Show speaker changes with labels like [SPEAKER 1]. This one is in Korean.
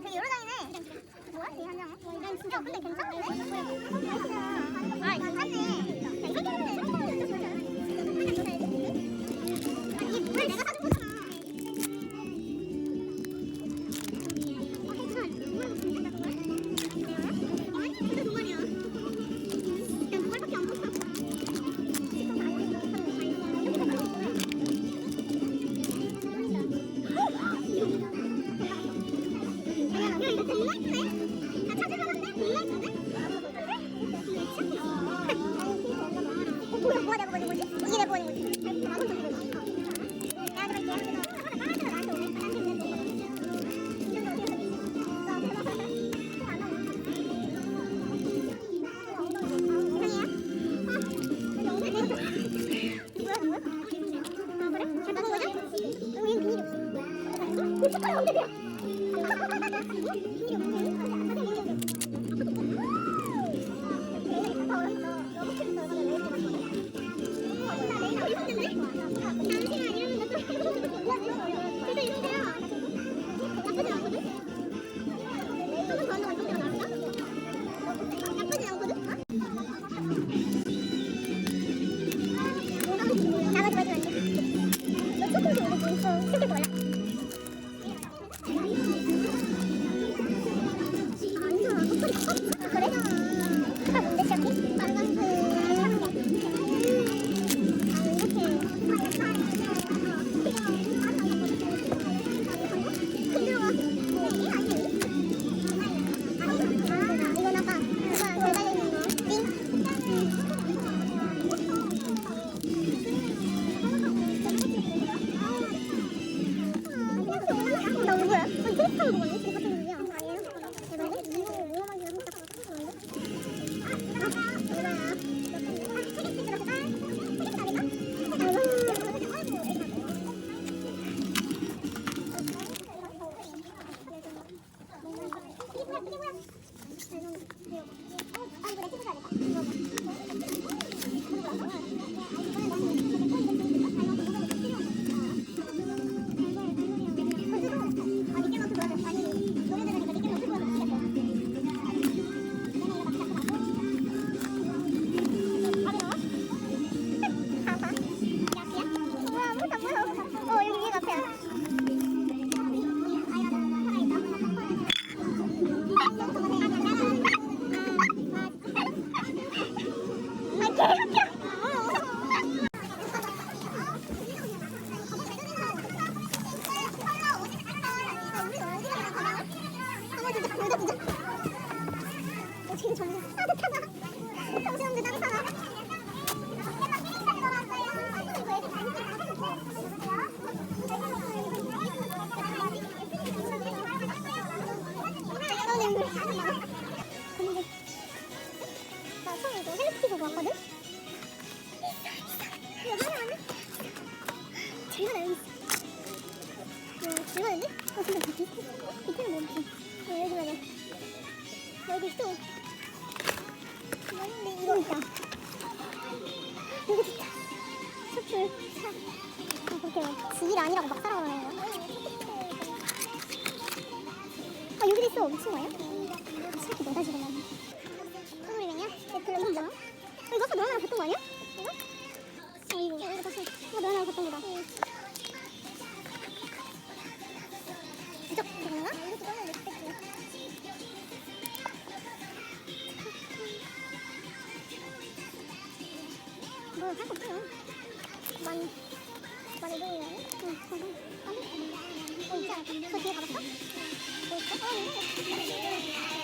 [SPEAKER 1] 되게 여러 장이네. 뭐야? 이 한 장은? 난 진짜 근데 괜찮은데? 아, 괜찮네. 이렇게 하면 이게 내가 사는 거잖아. 아니, 진짜 동아리야. 난 동아리밖에 안 봤어. 이거 블랙이네? 나 찾아봤는데? 블랙인데? 뭐야, 내가 뭐지? 이게 내가 뭐는 거지? 내가 들어갈게. 나한테 나한테 오네. 나한테 나머지 뭐지? 너 초콜릿 원래 뭐 있어? 초콜릿 몰라? 지금 점점 따뜻하다. 점점 따뜻하다. 근데 나 처음에 이거 헬로키티 보고 왔거든? 이거 하나하나? 제가 나여기 있어. 와, 대박인데? 근데 밑에는 뭐지? 여기 봐봐. 여기 있어. 근데 이거 있다. 이거 진짜 숲을 그렇게 막 지일 아니라고 막 따라가는 거야. 아 여기도 있어. 미친 거 아니야? 새끼 뭐다 지금 난. 소놀이뱅이야? 얘 별로 힘들어? 이거 아까 너랑 봤던 거 아니야? 이거? 이거 봤어. 이거 너랑 봤던 거다. 이쪽 그건가? 이것도 꺼내야 돼. 뭐 할 거 없어요. 많이 보이네. 응, 있지 않을까? 저 뒤에 가봤어? 뭐 있어?